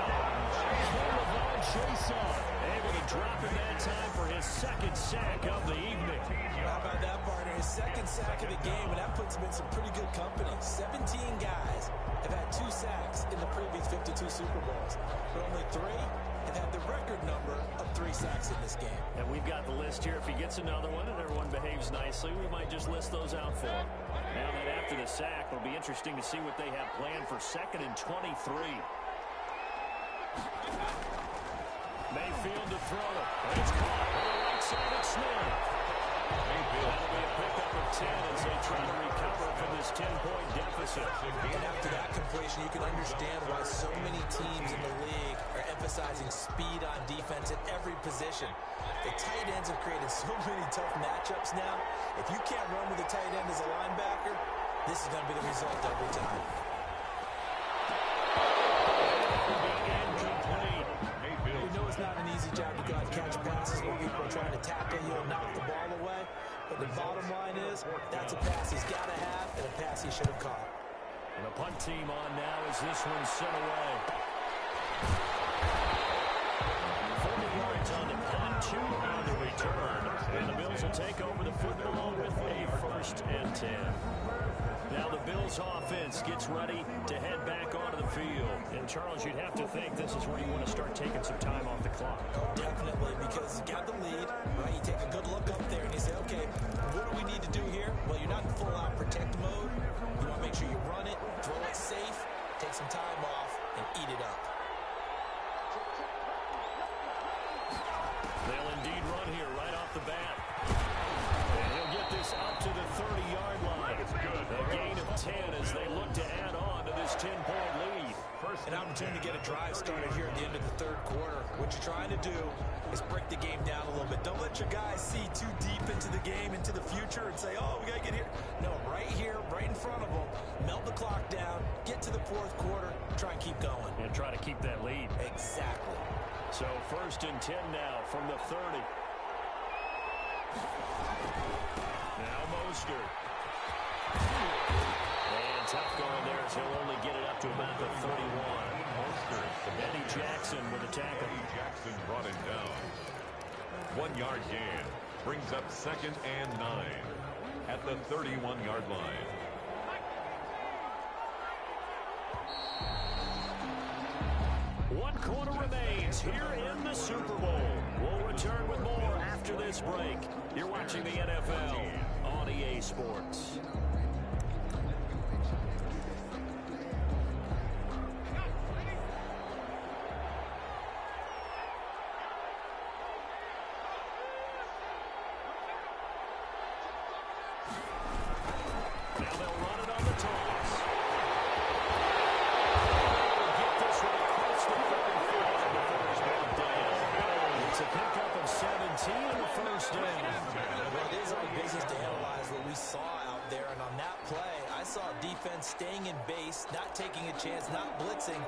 Lavon Chason able to drop him that time for his second sack of the evening. How about that, partner? His second sack of the game, and that puts him in some pretty good company. 17 guys have had 2 sacks in the previous 52 Super Bowls, but only 3 have had the record number of 3 sacks in this game. And we've got the list here. If he gets another one and everyone behaves nicely, we might just list those out for him. Now that after the sack, it'll be interesting to see what they have planned for 2nd and 23. Mayfield to throw it. It's caught on the right side of Smith. Mayfield. That'll be a pickup of 10 as they try to recover from this 10-point deficit. And after that completion, you can understand why so many teams in the league are emphasizing speed on defense at every position. The tight ends have created so many tough matchups now. If you can't run with a tight end as a linebacker, this is going to be the result every time. It's not an easy job to go out and catch passes when people are trying to tackle you and knock the ball away. But the bottom line is, that's a pass he's got to have and a pass he should have caught. And the punt team on now as this one's sent away. 40 yards on the punt, 2 on the return. And the Bills will take over the football with a 1st and 10. Now the Bills offense gets ready to head back onto the field. And Charles, you'd have to think this is where you want to start taking some time off the clock. Definitely, because you got the lead, right? You take a good look up there and you say, okay, what do we need to do here? Well, you're not in full-out protect mode. You want to make sure you run it, throw it safe, take some time off, and eat it up. They'll indeed run here right off the bat. And he'll get this up to the 30-yard line. A gain of 10 as they look to add on to this 10-point lead. An opportunity to get a drive started here at the end of the 3rd quarter. What you're trying to do is break the game down a little bit. Don't let your guys see too deep into the game, into the future, and say, oh, we got to get here. No, right here, right in front of them, melt the clock down, get to the 4th quarter, try and keep going. And try to keep that lead. Exactly. So 1st and 10 now from the 30. Now Mostert. And tough going there as he'll only get it up to about the 31. Eddie Jackson with a tackle. Eddie Jackson brought him down. 1-yard gain brings up 2nd and 9 at the 31-yard line. One quarter remains here in the Super Bowl. We'll return with more after this break. You're watching the NFL on EA Sports. Now they'll run it on the toss. It's a pickup of 17 in the 1st down. Well, it is our business to analyze what we saw out there, and on that play, I saw defense staying in base, not taking a chance, not blitzing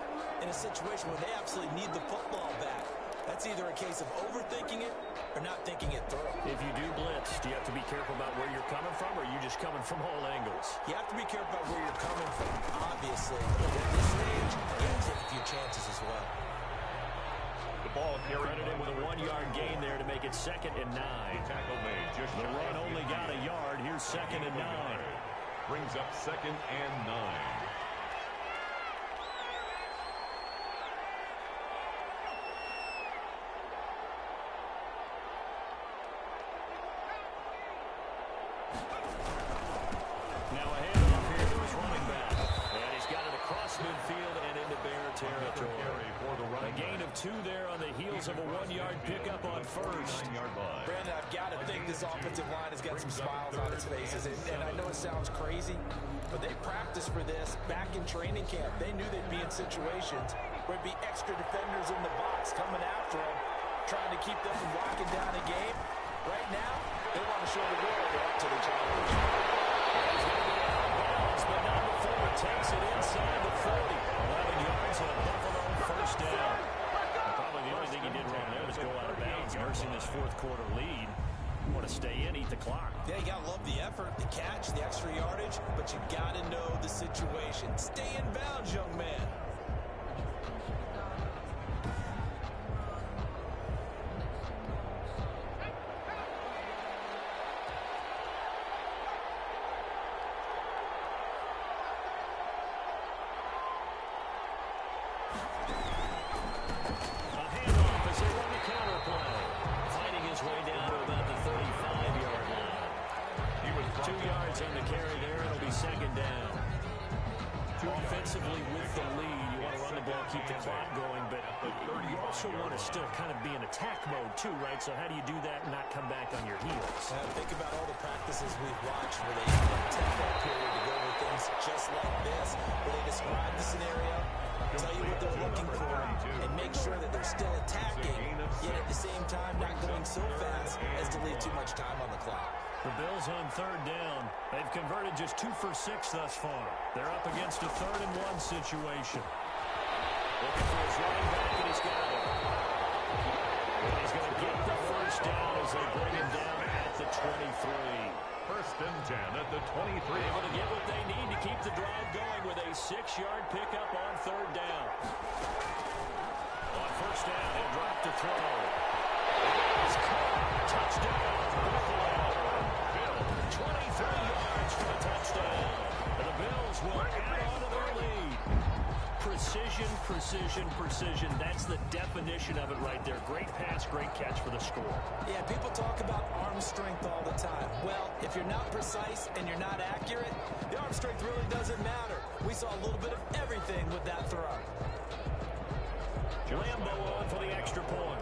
in a situation where they absolutely need the football back. That's either a case of overthinking it or not thinking it through. If you do blitz, do you have to be careful about where you're coming from, or are you just coming from all angles? You have to be careful about where you're coming from, obviously. But at this stage, you have to take a few chances as well. The ball carried Credited with a 1-yard gain there to make it 2nd and 9. tackle made just The shy run of only 15. got a yard. Here's 2nd and 9. Brings up 2nd and 9. Now a handoff here to his running back. And he's got it across midfield and into Bear territory. A gain of 2 there on the heels of a 1-yard pickup on 1st. Brandon, I've got to think this offensive line has got some smiles on its faces. And I know it sounds crazy, but they practiced for this back in training camp. They knew they'd be in situations where it'd be extra defenders in the box coming after them, trying to keep them from locking down a game. Right now, they want to show the world they're up to the challenge. He's going to be out of bounds, but not before it takes it inside the 40. 11 yards. Downs and a Buffalo first down. Probably the only thing he did wrong there was go out of bounds, nursing this fourth quarter lead. You want to stay in, eat the clock. Yeah, you got to love the effort, the catch, the extra yardage, but you got to know the situation. Stay in bounds, young man. Offensively with the lead, you want to run the ball, keep the clock going, but you also want to still kind of be in attack mode too, right? So how do you do that and not come back on your heels? Think about all the practices we've watched where they take that period to go over things just like this, where they describe the scenario, tell you what they're looking for, and make sure that they're still attacking, yet at the same time not going so fast as to leave too much time on the clock. The Bills on third down. They've converted just 2 for 6 thus far. They're up against a 3rd-and-1 situation. Looking for his running back, and he's got it. And he's going to get the first down as they bring him down at the 23. 1st and 10 at the 23. Able to get what they need to keep the drive going with a 6-yard pickup on 3rd down. On 1st down, he'll drop to throw. He's caught. Touchdown, Buffalo. 23 yards for a touchdown. And the Bills will add on to their lead. Precision, precision, precision. That's the definition of it right there. Great pass, great catch for the score. Yeah, people talk about arm strength all the time. Well, if you're not precise and you're not accurate, the arm strength really doesn't matter. We saw a little bit of everything with that throw. Lambo on for the extra point.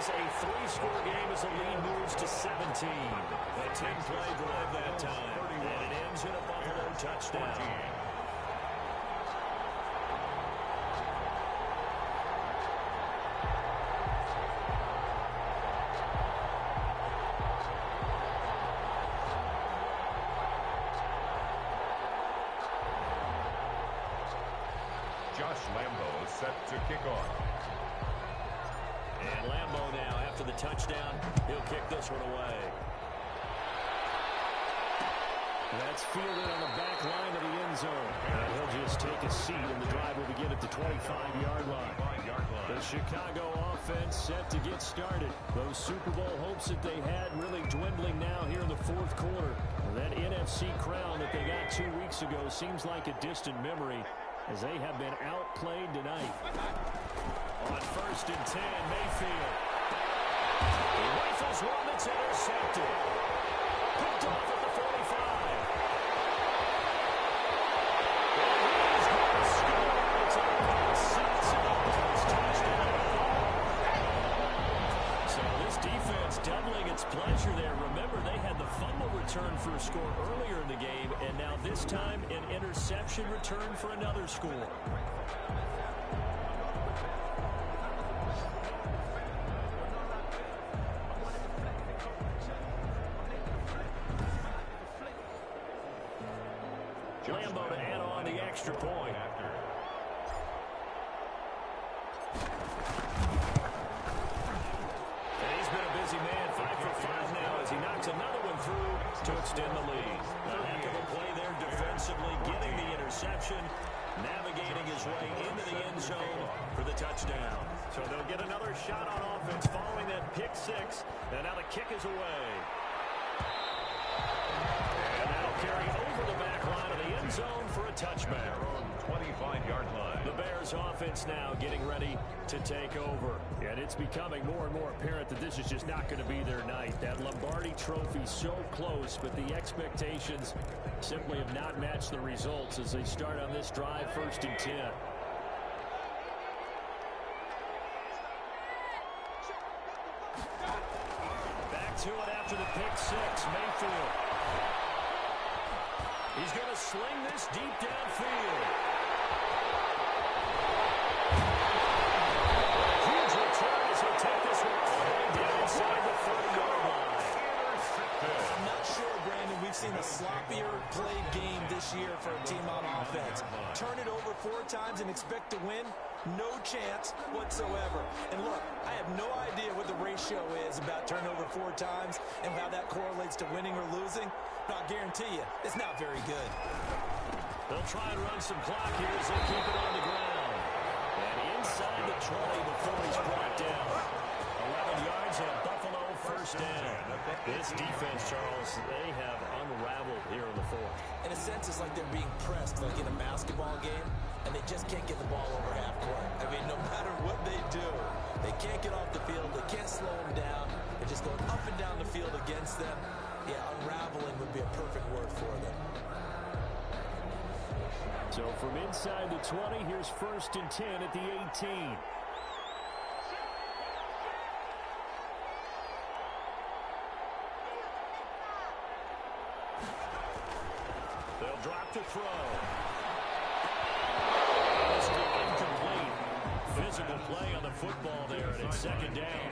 A 3-score game as the lead moves to 17. A 10-play drive that time. And it ends in a Buffalo touchdown. Josh Lambo is set to kick off. And Lambo now, after the touchdown, he'll kick this one away. That's fielded on the back line of the end zone. And he'll just take a seat, and the drive will begin at the 25-yard line. The Chicago offense set to get started. Those Super Bowl hopes that they had really dwindling now here in the 4th quarter. That NFC crown that they got 2 weeks ago seems like a distant memory as they have been outplayed tonight. On 1st and 10, Mayfield. He rifles one that's intercepted. Picked off at the 45. And he's going to score. It's a pick six and a Bills touchdown. So this defense doubling its pleasure there. Remember, they had the fumble return for a score earlier in the game, and now this time an interception return for another score. Lambo to add on the extra point. And he's been a busy man, 5 for 5 now as he knocks another one through to extend the lead. A heck of a play there defensively, getting the interception, navigating his way into the end zone for the touchdown. So they'll get another shot on offense following that pick six, and now the kick is away. And that'll carry over the back line of the end zone for a touchback. 25-yard line. The Bears offense now getting ready to take over. And it's becoming more and more apparent that this is just not going to be their night. That Lombardi trophy so close, but the expectations simply have not matched the results as they start on this drive, 1st and 10. Back to it after the pick six, Mayfield. He's going to sling this deep downfield. Huge return as he'll take this one all the way down inside the 30-yard line. I'm not sure, Brandon, we've seen a sloppier played game this year for a team on offense. Turn it over 4 times and expect to win? No chance whatsoever. And look, I have no idea what the ratio is about turnover 4 times and how that correlates to winning or losing, but I'll guarantee you, it's not very good. They'll try and run some clock here as they keep it on the ground. And inside the 20 before he's brought down. 11 yards and Buffalo first down. This defense, Charles, they have unraveled here in the fourth. In a sense, it's like they're being pressed like in a basketball game, and they just can't get the ball over half court. I mean, no matter what they do, they can't get off the field. They can't slow them down. They're just going up and down the field against them. Yeah, unraveling would be a perfect word for them. So from inside the 20, here's 1st and 10 at the 18. They'll drop to throw. This is incomplete. Physical play on the football there, and it's 2nd down.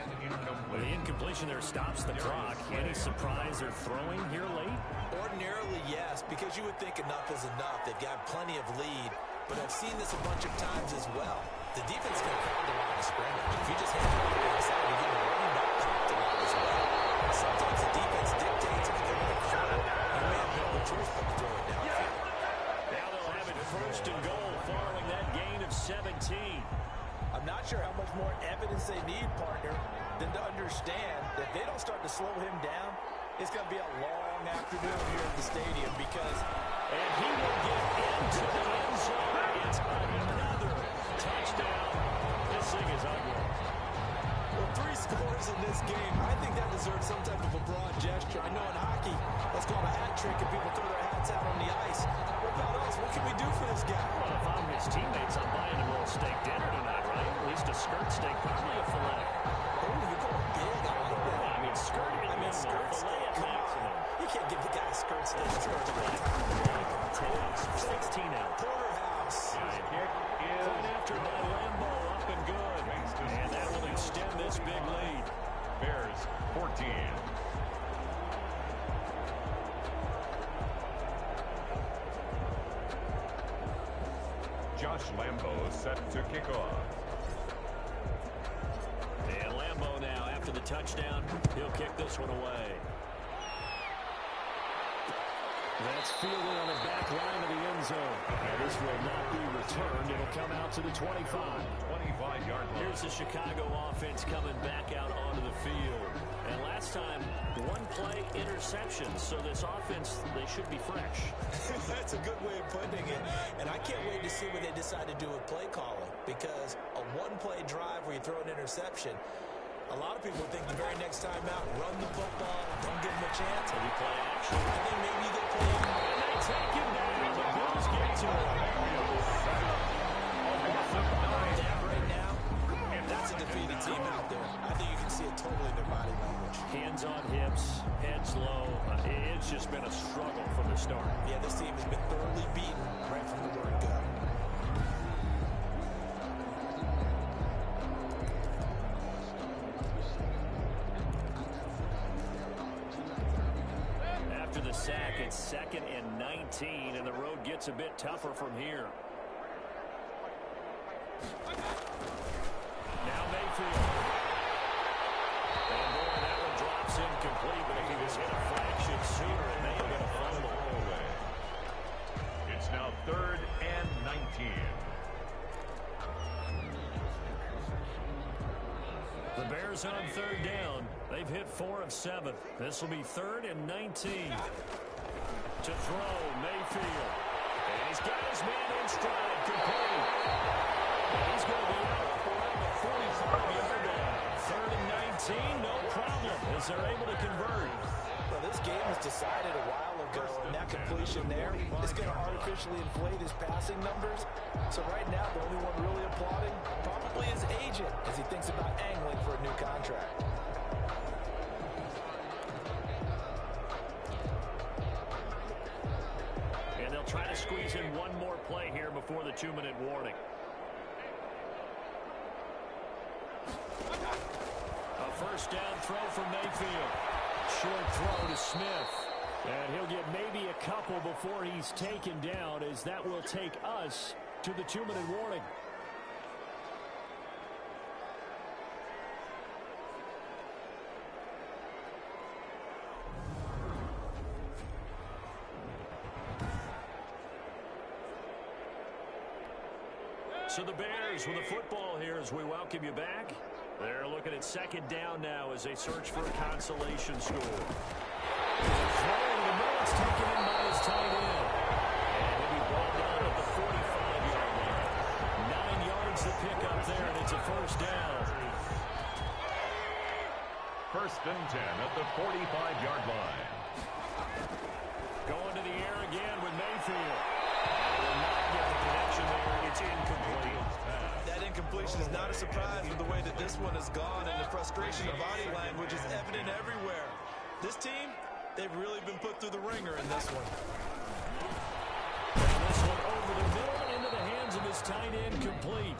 Well, the incompletion there stops the clock. Any surprise they're throwing here late? Ordinarily, yes, because you would think enough is enough. They've got plenty of lead, but I've seen this a bunch of times as well. The defense can crowd the line of scrimmage. If you just hand it over inside, you get a running back clock to line as well. Sometimes the defense dictates if they're going to throw it. You may have no choice but to throw it downfield. Now they'll have it 1st and goal following that gain of 17. I'm not sure how much more evidence they need, partner, than to understand that if they don't start to slow him down, it's going to be a long afternoon here at the stadium because... And he will get into the end zone. It's another touchdown. This thing is ugly. Well, 3 scores in this game. I think that deserves some type of a broad gesture. I know in hockey, that's called a hat trick and people throw their hats out on the ice. What about us? What can we do for this guy? Well, if I'm his teammates, I'm buying him a little steak dinner tonight, right? At least a skirt steak, probably a filet. Oh, you're going big. I like that. I mean, skirt at minimum, skirt filet at maximum. You can't give the guy a skirt steak. 16 out. Porterhouse. Point after by Lambo, up and good. And that will extend this big lead. Bears 14. Josh Lambo set to kick off. And Lambo now, after the touchdown, he'll kick this one away. That's fielded on the back line of the end zone. And this will not be returned. It'll come out to the 25. 25-yard line. Here's the Chicago offense coming back out onto the field. And last time, 1-play interception. So this offense, they should be fresh. That's a good way of putting it. And I can't wait to see what they decide to do with play calling. Because a 1-play drive where you throw an interception, a lot of people think the very next time out, run the football, don't give them a chance. And you play action. I think maybe you get played. And they take him down. The Bills get to him. Right now, that's a defeated team out there. I think you can see it totally in their body language. Hands on hips, heads low. It's just been a struggle from the start. Yeah, this team has been thoroughly beaten right from the word go. After the sack, it's 2nd and 19, and the road gets a bit tougher from here. Now Mayfield. And boy, that one drops incomplete, but if he was hit a fraction sooner, it may have been a fumble. It's now 3rd and 19. The Bears on 3rd down. They've hit 4 of 7. This will be 3rd and 19. To throw, Mayfield. And he's got his man in stride. Complete. And he's going to be out around the 45-yard line. 3rd and 19, no problem, as they're able to convert. Well, this game was decided a while ago, and that completion there is going to artificially inflate his passing numbers. So right now, the only one really applauding probably his agent as he thinks about angling for a new contract. And they'll try to squeeze in one more play here before the 2-minute warning. A first down throw from Mayfield. Short throw to Smith. And he'll get maybe a couple before he's taken down, as that will take us to the 2-minute warning. So the Bears with the football here as we welcome you back. They're looking at second down now as they search for a consolation score. There's a throw in the middle. It's taken in by his tight end. And he'll be brought down at the 45-yard line. 9 yards to pick up there, and it's a first down. First and 10 at the 45-yard line. Going to the air again with Mayfield. Will not get the connection there. It's incomplete. That incompletion is not a surprise with the way that this one has gone, and the frustration of body language is evident everywhere. This team, they've really been put through the ringer in this one. And this one over the middle into the hands of his tight end, complete.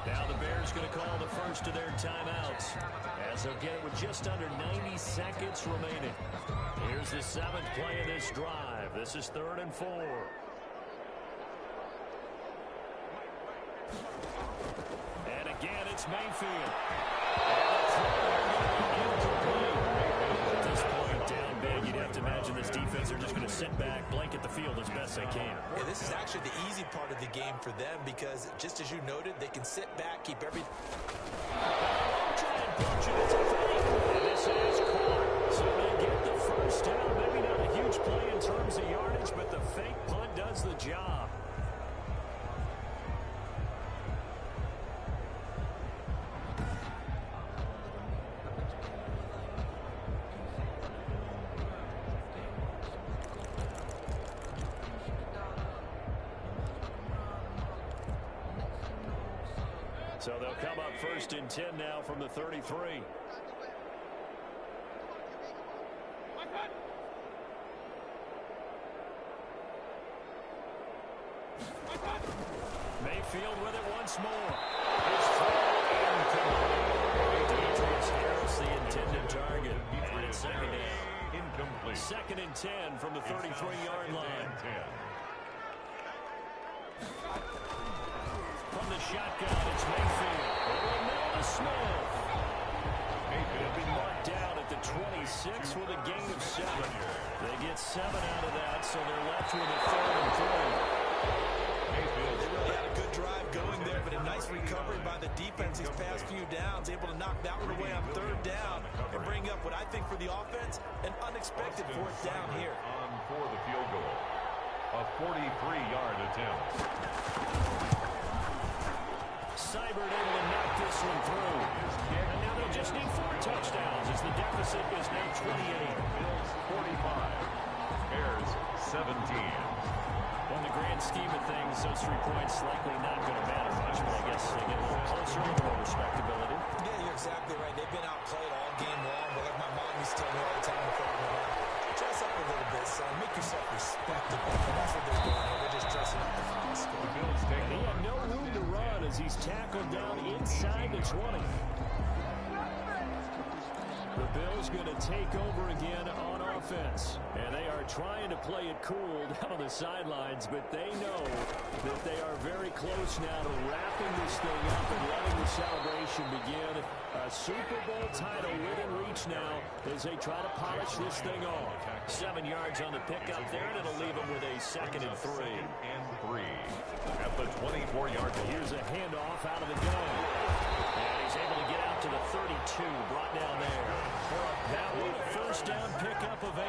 Now the Bears going to call the first of their timeouts, as they'll get it with just under 90 seconds remaining. Here's the 7th play of this drive. This is 3rd and 4. And again, it's Mayfield. At this point, down big, you'd have to imagine this defense are just going to sit back, blanket the field as best they can. Yeah, this is actually the easy part of the game for them because, just as you noted, they can sit back, keep everything. And this is caught. So they get the first down. Maybe not a huge play in terms of yardage, but the fake punt does the job. So they'll come up 1st and 10 now from the 33. Mayfield with it once more. His throw incomplete. Demetrius Harris, the intended target. And it's 2nd down. Incomplete. 2nd and 10 from the 33-yard line. From the shotgun, it's Mayfield. Over the middle to Smith. He'll be marked down at the 26 with a gain of 7. They get 7 out of that, so they're left with a 3rd and 3. They really had a good drive going there, but a nice recovery by the defense these past few downs, able to knock that one away on 3rd down and bring up what I think for the offense, an unexpected 4th down here. On for the field goal. A 43-yard attempt. Seibert able to knock this one through. And now they'll just need 4 touchdowns as the deficit is now 28. Bills 45. Bears 17. On the grand scheme of things, those 3 points likely not going to matter much, but I guess they get a little closer, a little more respectability. Yeah, you're exactly right. They've been outplayed all game long, but like my mom used to tell me all the time before I went out, dress up a little bit, son. Make yourself respectable. And that's what they're doing here. They're just dressing up the final score. The Bills take And he had no room to run as he's tackled down inside the 20. The Bills going to take over again on offense. And they are trying to play it cool down on the sidelines, but they know that they are very close now to wrapping this thing up and letting the celebration begin. A Super Bowl title within reach now as they try to polish this thing off. 7 yards on the pickup there, and it'll leave them with a 2nd and 3. At the 24-yard line. Here's a handoff out of the gun. And he's able to get out to the 32, brought down there. That one a first down pickup of 8.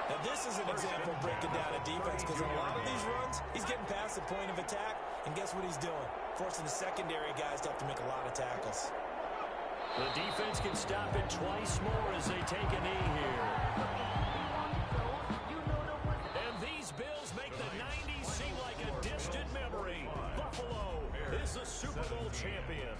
Now this is an example of breaking down a defense because in a lot of these runs, he's getting past the point of attack, and guess what he's doing? Forcing the secondary guys to have to make a lot of tackles. The defense can stop it twice more as they take a knee here. And these Bills make the 90s seem like a distant memory. Buffalo is the Super Bowl champion.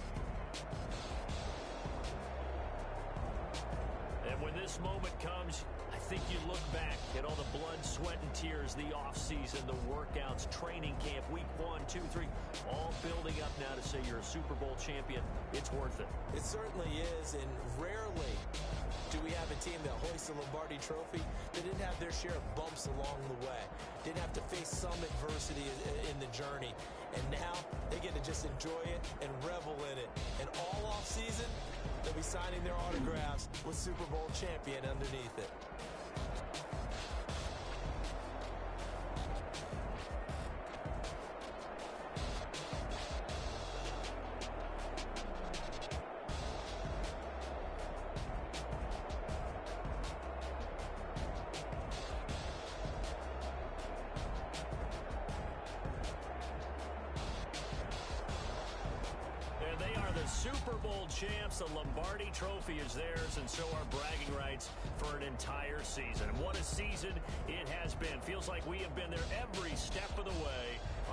And when this moment comes, I think you look back at all the blood, sweat, and tears, the offseason, the workouts, training camp, week 1, 2, 3, all building up now to say you're a Super Bowl champion. It's worth it. It certainly is, and rarely Do we have a team that hoists the Lombardi Trophy? They didn't have their share of bumps along the way. Didn't have to face some adversity in the journey. And now they get to just enjoy it and revel in it. And all off season, they'll be signing their autographs with Super Bowl champion underneath it. Super Bowl champs. The Lombardi Trophy is theirs, and so are bragging rights for an entire season. And what a season it has been. Feels like we have been there every step of the way.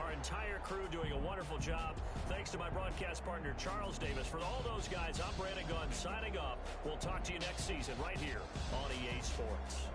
Our entire crew doing a wonderful job. Thanks to my broadcast partner, Charles Davis. For all those guys, I'm Brandon Gunn signing off. We'll talk to you next season right here on EA Sports.